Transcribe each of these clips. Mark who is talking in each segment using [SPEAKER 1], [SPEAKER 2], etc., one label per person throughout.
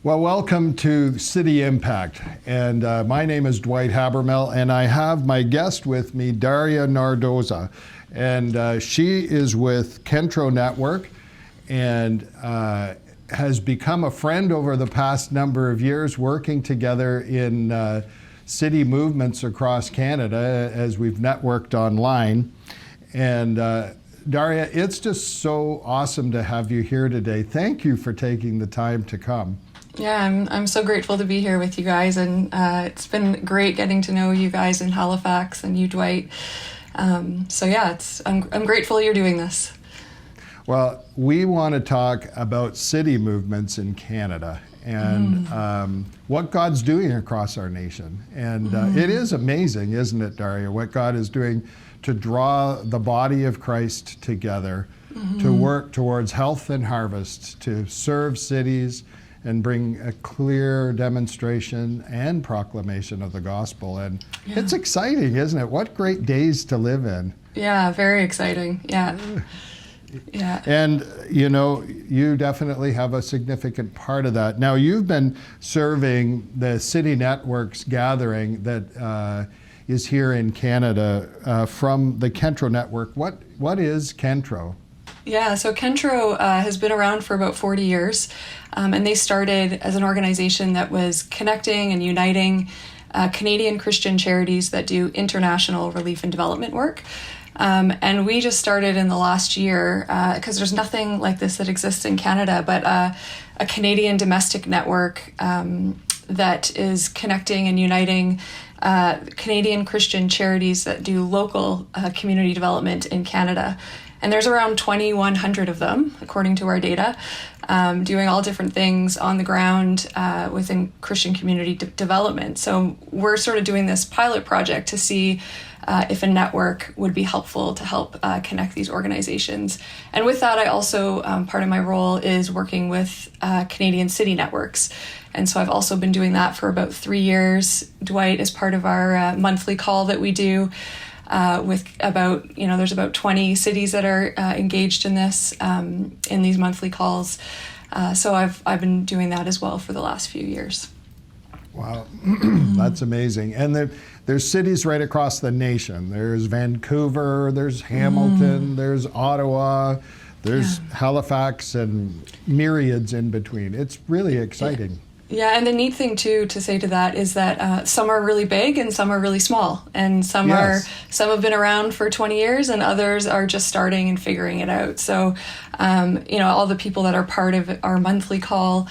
[SPEAKER 1] Well, welcome to City Impact, and my name is Dwight Habermel, and I have my guest with me, Daria Nardozza, and she is with Kentro Network, and has become a friend over the past number of years, working together in city movements across Canada as we've networked online. And Daria, it's just so awesome to have you here today. Thank you for taking the time to come.
[SPEAKER 2] Yeah, I'm so grateful to be here with you guys, and it's been great getting to know you guys in Halifax and you, Dwight. So yeah, I'm grateful you're doing this.
[SPEAKER 1] Well, we want to talk about city movements in Canada and what God's doing across our nation. And it is amazing, isn't it, Daria, what God is doing to draw the body of Christ together, to work towards health and harvest, to serve cities, and bring a clear demonstration and proclamation of the gospel. And it's exciting, isn't it? What great days to live in.
[SPEAKER 2] Yeah, very exciting. Yeah.
[SPEAKER 1] And, you know, you definitely have a significant part of that. Now, you've been serving the City Networks gathering that is here in Canada from the Kentro Network. What is Kentro?
[SPEAKER 2] Yeah, so Kentro has been around for about 40 years, and they started as an organization that was connecting and uniting Canadian Christian charities that do international relief and development work. And we just started in the last year, because there's nothing like this that exists in Canada, but a Canadian domestic network that is connecting and uniting Canadian Christian charities that do local community development in Canada. And there's around 2,100 of them, according to our data, doing all different things on the ground within Christian community development. So we're sort of doing this pilot project to see if a network would be helpful to help connect these organizations. And with that, I also, part of my role is working with Canadian city networks. And so I've also been doing that for about 3 years. Dwight is part of our monthly call that we do. With about, there's about 20 cities that are engaged in this, in these monthly calls. So I've been doing that as well for the last few years.
[SPEAKER 1] Wow, that's amazing. And there's cities right across the nation. There's Vancouver, there's Hamilton, there's Ottawa, there's Halifax, and myriads in between. It's really exciting.
[SPEAKER 2] Yeah, and the neat thing too to say to that is that some are really big and some are really small, and some have been around for 20 years and others are just starting and figuring it out. So, all the people that are part of our monthly call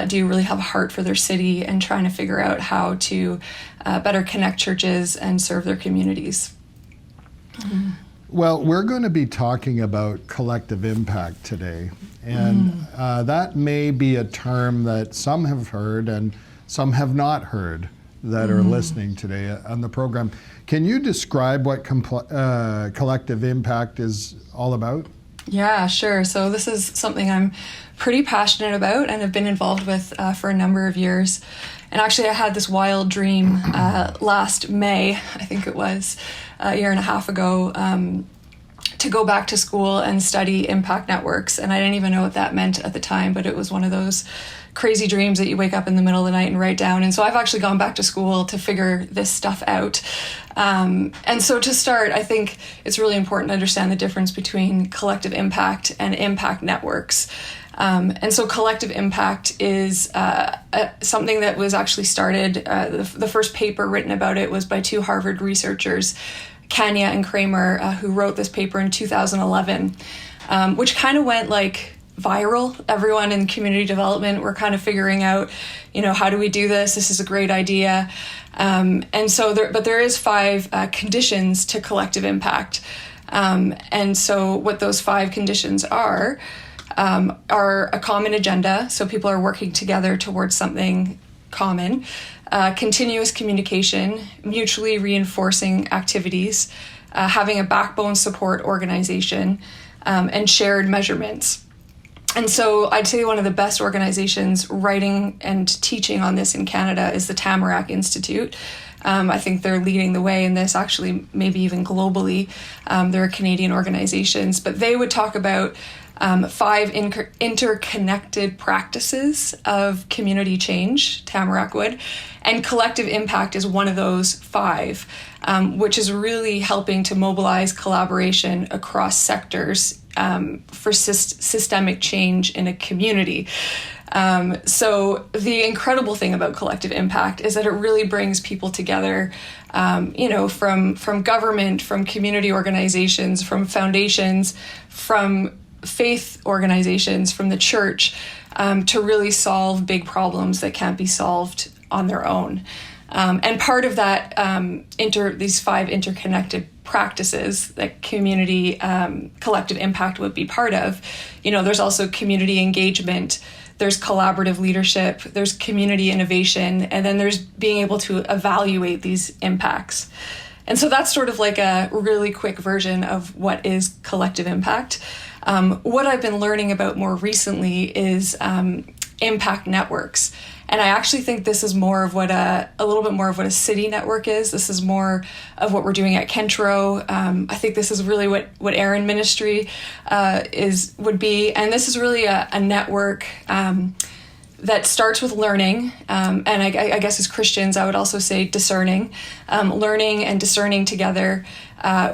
[SPEAKER 2] do really have a heart for their city and trying to figure out how to better connect churches and serve their communities.
[SPEAKER 1] Well, we're going to be talking about collective impact today. And that may be a term that some have heard and some have not heard that are listening today on the program. Can you describe what collective impact is all about?
[SPEAKER 2] Yeah, sure. So this is something I'm pretty passionate about and have been involved with for a number of years. And actually, I had this wild dream last May, I think it was, a year and a half ago, to go back to school and study impact networks. And I didn't even know what that meant at the time, but it was one of those crazy dreams that you wake up in the middle of the night and write down. And so I've actually gone back to school to figure this stuff out. And so to start, I think it's really important to understand the difference between collective impact and impact networks. And so collective impact is something that was actually started, the first paper written about it was by two Harvard researchers, Kanya and Kramer, who wrote this paper in 2011, which kind of went like viral. Everyone in community development were kind of figuring out, how do we do this? This is a great idea. And so there is 5 conditions to collective impact. And so what those 5 conditions are a common agenda. So people are working together towards something common. Continuous communication, mutually reinforcing activities, having a backbone support organization, and shared measurements. And so I'd say one of the best organizations writing and teaching on this in Canada is the Tamarack Institute. I think they're leading the way in this, actually, maybe even globally. They're Canadian organizations, but they would talk about 5 interconnected practices of community change, Tamarack would, and collective impact is one of those 5, which is really helping to mobilize collaboration across sectors for systemic change in a community. So the incredible thing about collective impact is that it really brings people together, from government, from community organizations, from foundations, from faith organizations, from the church, to really solve big problems that can't be solved on their own. And part of that, these 5 interconnected practices that community collective impact would be part of, there's also community engagement, there's collaborative leadership, there's community innovation, and then there's being able to evaluate these impacts. And so that's sort of like a really quick version of what is collective impact. What I've been learning about more recently is impact networks. And I actually think this is more of what a little bit more of what a city network is. This is more of what we're doing at Kentro. I think this is really what Aaron Ministry would be. And this is really a network that starts with learning. And I guess as Christians, I would also say discerning. Learning and discerning together,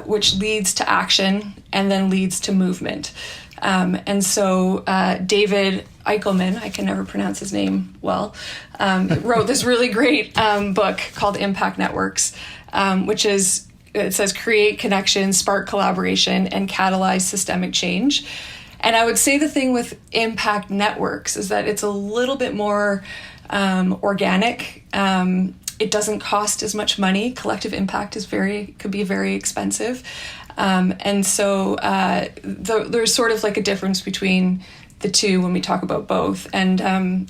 [SPEAKER 2] which leads to action and then leads to movement. And so David Eichelman, I can never pronounce his name well, wrote this really great book called Impact Networks, which is, it says, create connections, spark collaboration, and catalyze systemic change. And I would say the thing with impact networks is that it's a little bit more organic. It doesn't cost as much money. Collective impact could be very expensive. And so there's sort of like a difference between the two when we talk about both. And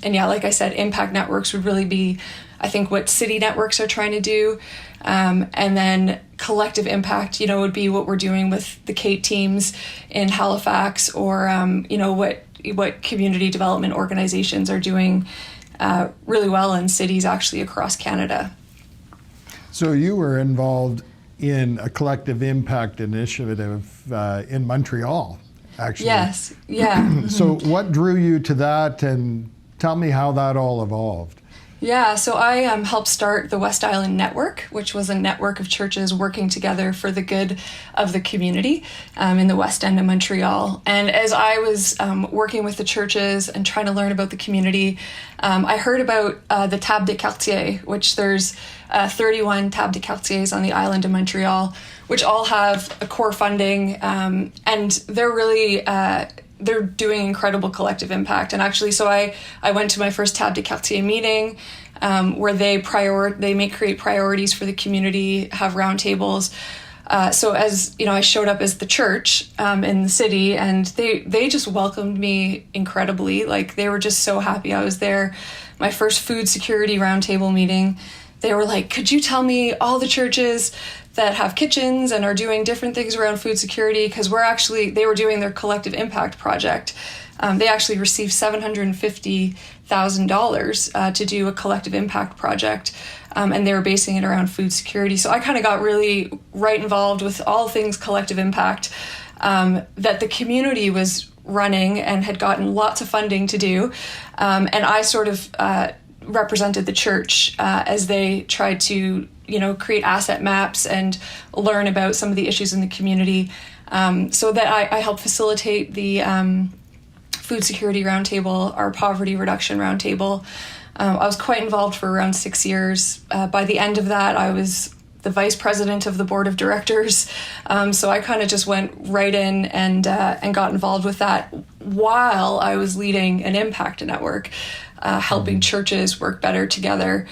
[SPEAKER 2] yeah, like I said, impact networks would really be, I think, what city networks are trying to do. And then collective impact, would be what we're doing with the Kate teams in Halifax, or, what community development organizations are doing really well in cities actually across Canada.
[SPEAKER 1] So you were involved in a collective impact initiative in Montreal, actually.
[SPEAKER 2] Yes, yeah.
[SPEAKER 1] So what drew you to that, and tell me how that all evolved?
[SPEAKER 2] Yeah, so I helped start the West Island Network, which was a network of churches working together for the good of the community in the West End of Montreal. And as I was working with the churches and trying to learn about the community, I heard about the Table de Quartier, which there's 31 Table de Quartiers on the island of Montreal, which all have a core funding, and they're really they're doing incredible collective impact. And actually, so I went to my first Table de Quartier meeting, where they create priorities for the community, have roundtables. So as I showed up as the church in the city, and they just welcomed me incredibly. Like, they were just so happy I was there. My first food security roundtable meeting, they were like, could you tell me all the churches that have kitchens and are doing different things around food security? Because they were doing their collective impact project. They actually received $750,000 to do a collective impact project, and they were basing it around food security. So I kind of got really right involved with all things collective impact that the community was running and had gotten lots of funding to do. And I sort of represented the church as they tried to create asset maps and learn about some of the issues in the community, so that I helped facilitate the food security roundtable, our poverty reduction roundtable. I was quite involved for around 6 years. By the end of that, I was the vice president of the board of directors. So I kind of just went right in and got involved with that while I was leading an impact network, helping churches work better together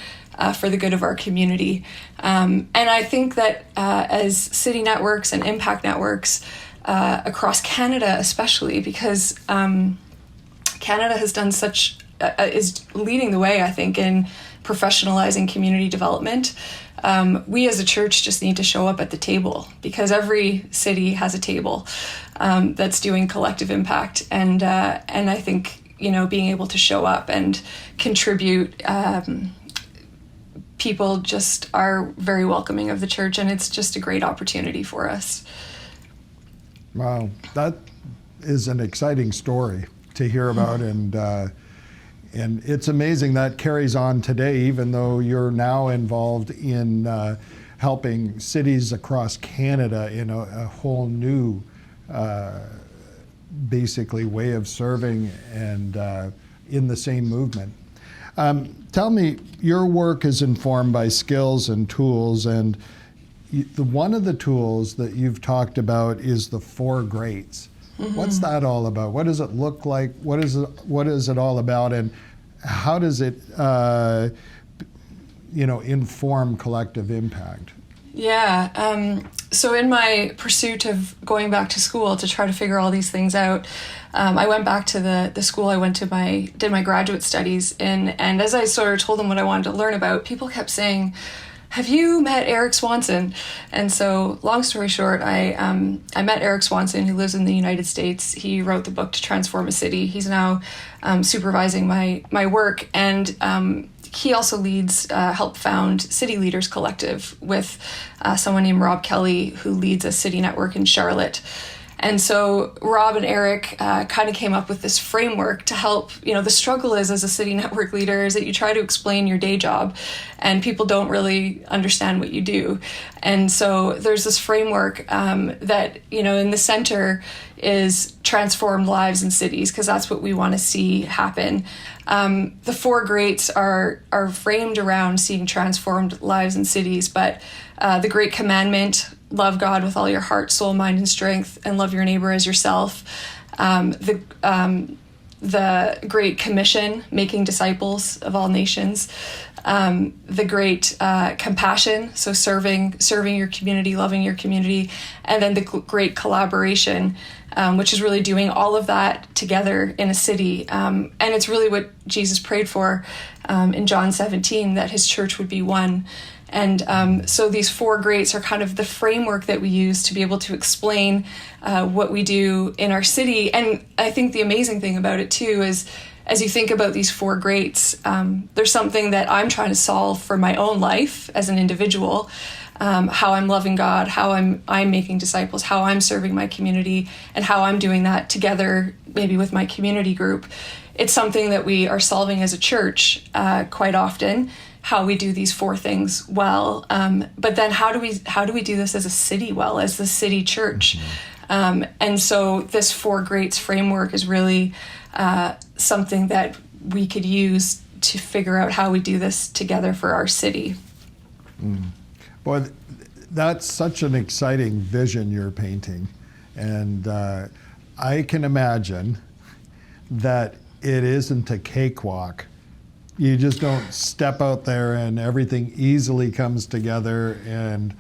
[SPEAKER 2] for the good of our community. And I think that as city networks and impact networks across Canada, especially because Canada has done is leading the way, I think, in professionalizing community development. We as a church just need to show up at the table, because every city has a table that's doing collective impact. And I think, being able to show up and contribute, people just are very welcoming of the church, and it's just a great opportunity for us.
[SPEAKER 1] Wow, that is an exciting story to hear about, and it's amazing that carries on today, even though you're now involved in helping cities across Canada in a whole new, basically, way of serving and in the same movement. Tell me, your work is informed by skills and tools, and one of the tools that you've talked about is the 4 greats. Mm-hmm. What's that all about? What does it look like? What is it all about, and how does it inform collective impact?
[SPEAKER 2] Yeah. So in my pursuit of going back to school to try to figure all these things out, I went back to the school I went to did my graduate studies in, and as I sort of told them what I wanted to learn about, people kept saying, "Have you met Eric Swanson?" And so, long story short, I met Eric Swanson, who lives in the United States. He wrote the book To Transform a City. He's now supervising my work, and he also helped found City Leaders Collective with someone named Rob Kelly, who leads a city network in Charlotte. And so Rob and Eric kind of came up with this framework to help, the struggle is as a city network leader is that you try to explain your day job and people don't really understand what you do. And so there's this framework that, in the center is transformed lives in cities, because that's what we want to see happen. The 4 greats are framed around seeing transformed lives in cities, but the Great Commandment, love God with all your heart, soul, mind, and strength, and love your neighbor as yourself. The Great Commission, making disciples of all nations. The Great Compassion, so serving your community, loving your community. And then the Great Collaboration, which is really doing all of that together in a city. And it's really what Jesus prayed for in John 17, that his church would be one. And so these 4 greats are kind of the framework that we use to be able to explain what we do in our city. And I think the amazing thing about it too is, as you think about these 4 greats, there's something that I'm trying to solve for my own life as an individual, how I'm loving God, how I'm making disciples, how I'm serving my community, and how I'm doing that together, maybe with my community group. It's something that we are solving as a church quite often, how we do these 4 things well. But then how do we do this as a city well, as the city church? Mm-hmm. And so this 4 greats framework is really something that we could use to figure out how we do this together for our city.
[SPEAKER 1] Boy, that's such an exciting vision you're painting. And I can imagine that it isn't a cakewalk. You just don't step out there and everything easily comes together, and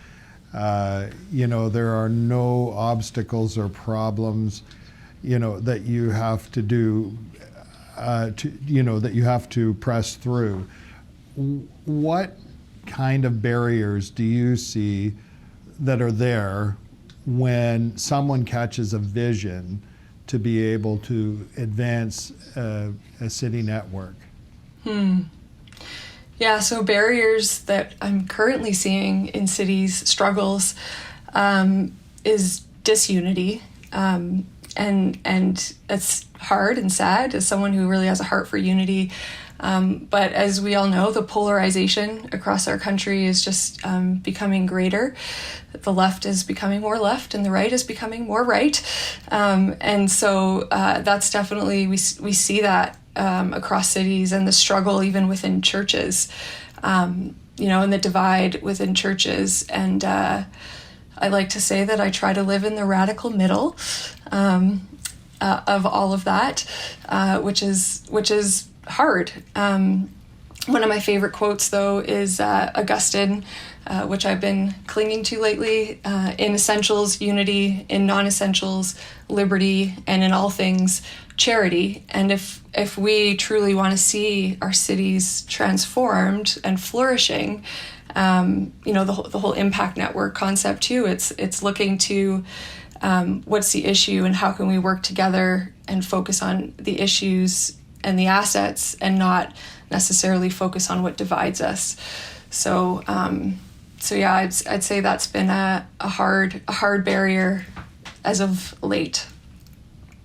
[SPEAKER 1] there are no obstacles or problems that you have to do that you have to press through. What kind of barriers do you see that are there when someone catches a vision to be able to advance a city network?
[SPEAKER 2] Yeah, so barriers that I'm currently seeing in cities' struggles is disunity. And it's hard and sad as someone who really has a heart for unity. But as we all know, the polarization across our country is just becoming greater. The left is becoming more left and the right is becoming more right. And so that's definitely, we see that across cities, and the struggle even within churches, and the divide within churches. And I like to say that I try to live in the radical middle of all of that, which is hard. One of my favorite quotes, though, is Augustine, which I've been clinging to lately. In essentials, unity; in non-essentials, liberty; and in all things, charity. And if we truly want to see our cities transformed and flourishing, the whole impact network concept too, it's looking to what's the issue and how can we work together and focus on the issues and the assets, and not necessarily focus on what divides us. So yeah, I'd say that's been a hard barrier as of late.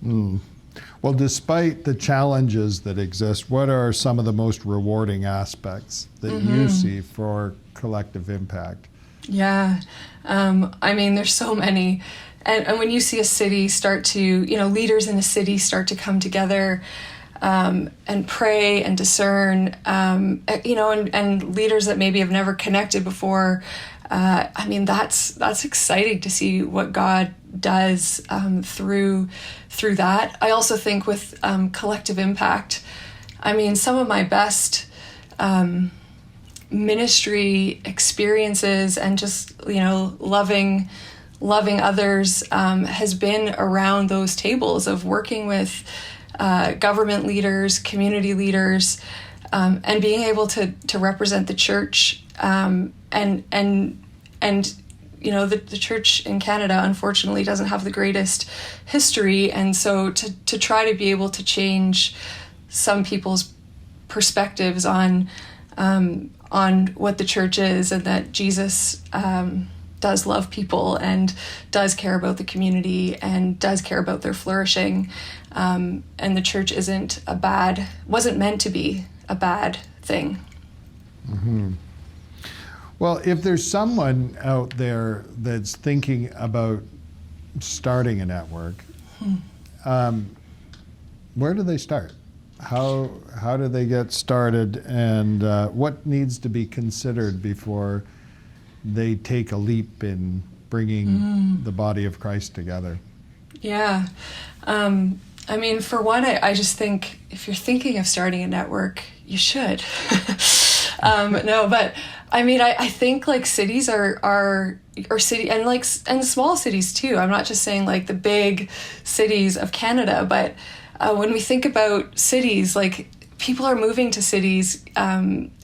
[SPEAKER 1] Well, despite the challenges that exist, what are some of the most rewarding aspects that you see for collective impact?
[SPEAKER 2] Yeah. I mean, there's so many. And when you see a city start to, leaders in a city start to come together and pray and discern, and leaders that maybe have never connected before, I mean, that's exciting to see what God does through that. I also think with collective impact, I mean, some of my best ministry experiences and just loving others has been around those tables of working with government leaders, community leaders, and being able to represent the church the church in Canada unfortunately doesn't have the greatest history, and so to try to be able to change some people's perspectives on what the church is, and that Jesus does love people and does care about the community and does care about their flourishing, and the church wasn't meant to be a bad thing.
[SPEAKER 1] Mm-hmm. Well, if there's someone out there that's thinking about starting a network, where do they start? How do they get started, and what needs to be considered before they take a leap in bringing the body of Christ together?
[SPEAKER 2] Yeah. I mean, for one, I just think if you're thinking of starting a network, you should. No, but I mean, I think like cities or city and small cities too. I'm not just saying like the big cities of Canada, but when we think about cities, like people are moving to cities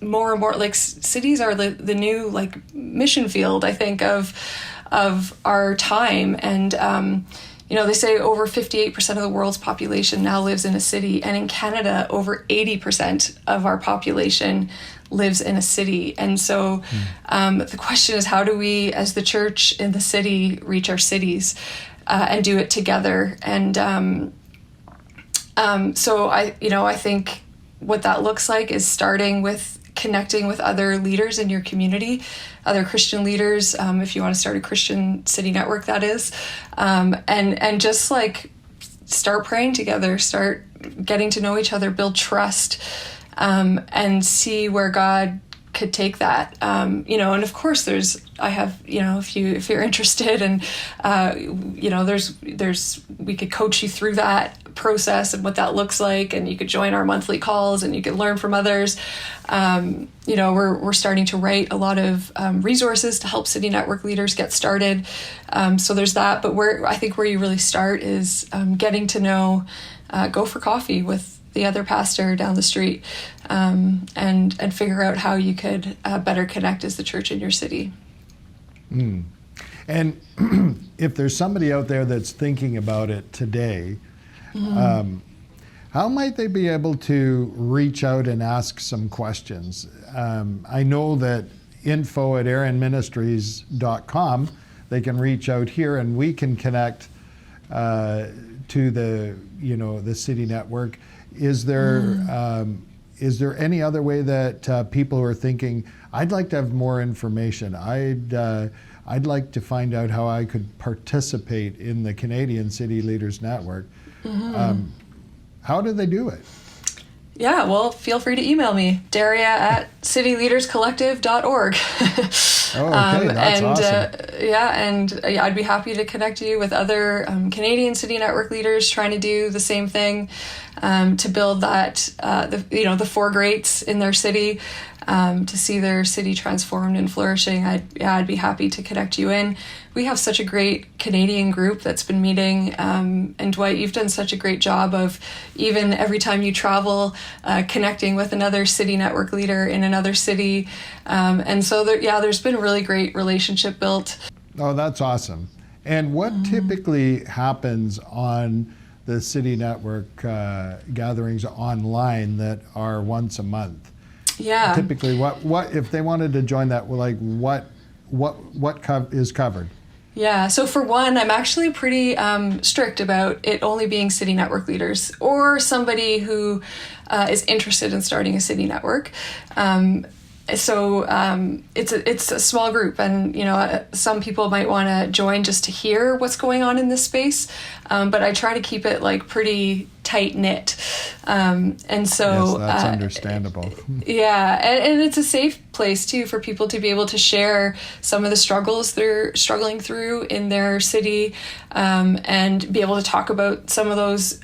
[SPEAKER 2] more and more. Like cities are the new like mission field, I think, of our time. And they say over 58% of the world's population now lives in a city, and in Canada, over 80% of our population lives in a city. And so the question is, how do we, as the church in the city, reach our cities and do it together? And so I think what that looks like is starting with connecting with other leaders in your community, other Christian leaders, if you want to start a Christian city network, that is, and just like start praying together, start getting to know each other, build trust, and see where God could take that. And of course if you're interested, and we could coach you through that process and what that looks like, and you could join our monthly calls and you could learn from others. We're starting to write a lot of resources to help city network leaders get started. So there's that, but I think where you really start is getting to know, go for coffee with the other pastor down the street, and figure out how you could better connect as the church in your city.
[SPEAKER 1] And if there's somebody out there that's thinking about it today, how might they be able to reach out and ask some questions? I know that info@aaronministries.com, they can reach out here and we can connect to the city network. Is there any other way that people who are thinking, I'd like to have more information, I'd like to find out how I could participate in the Canadian City Leaders Network, how do they do it?
[SPEAKER 2] Yeah, well, feel free to email me, daria@cityleaderscollective.org.
[SPEAKER 1] Okay, that's awesome.
[SPEAKER 2] I'd be happy to connect you with other Canadian city network leaders trying to do the same thing, to build that, the four greats in their city, to see their city transformed and flourishing. I'd be happy to connect you in. We have such a great Canadian group that's been meeting, and Dwight, you've done such a great job of, even every time you travel, connecting with another city network leader in another city, and so there's been a really great relationship built.
[SPEAKER 1] Oh, that's awesome. And what typically happens on the city network gatherings online that are once a month?
[SPEAKER 2] Yeah.
[SPEAKER 1] Typically, what if they wanted to join that? Like, what is covered?
[SPEAKER 2] Yeah, so for one, I'm actually pretty strict about it only being city network leaders or somebody who is interested in starting a city network. It's a small group, and some people might want to join just to hear what's going on in this space, but I try to keep it like pretty tight knit, and so
[SPEAKER 1] yes, that's understandable.
[SPEAKER 2] Yeah, and it's a safe place too for people to be able to share some of the struggles they're struggling through in their city, and be able to talk about some of those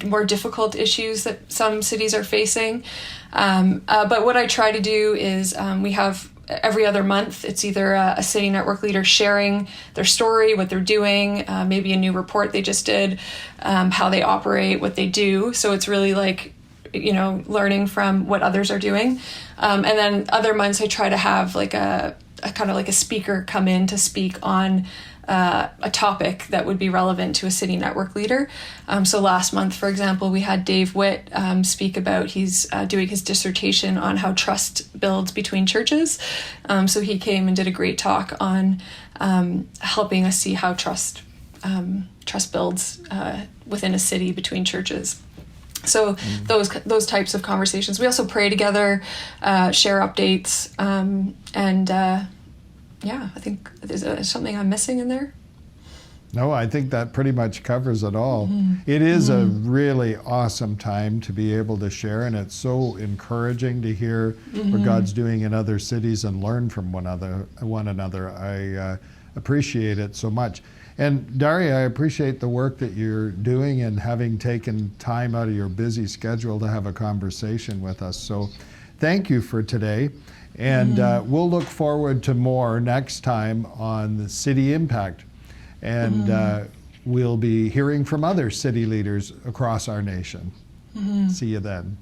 [SPEAKER 2] more difficult issues that some cities are facing. But what I try to do is we have every other month, it's either a city network leader sharing their story, what they're doing, maybe a new report they just did, how they operate, what they do. So it's really like, learning from what others are doing. And then other months I try to have like a kind of like a speaker come in to speak on a topic that would be relevant to a city network leader. So last month, for example, we had Dave Witt speak about, he's doing his dissertation on how trust builds between churches. So he came and did a great talk on helping us see how trust builds within a city between churches. So those types of conversations. We also pray together, share updates, yeah, I think there's something I'm missing in there.
[SPEAKER 1] No, I think that pretty much covers it all. It is a really awesome time to be able to share, and it's so encouraging to hear what God's doing in other cities and learn from one another. I appreciate it so much. And Daria, I appreciate the work that you're doing and having taken time out of your busy schedule to have a conversation with us. So thank you for today. And we'll look forward to more next time on the City Impact. And we'll be hearing from other city leaders across our nation. See you then.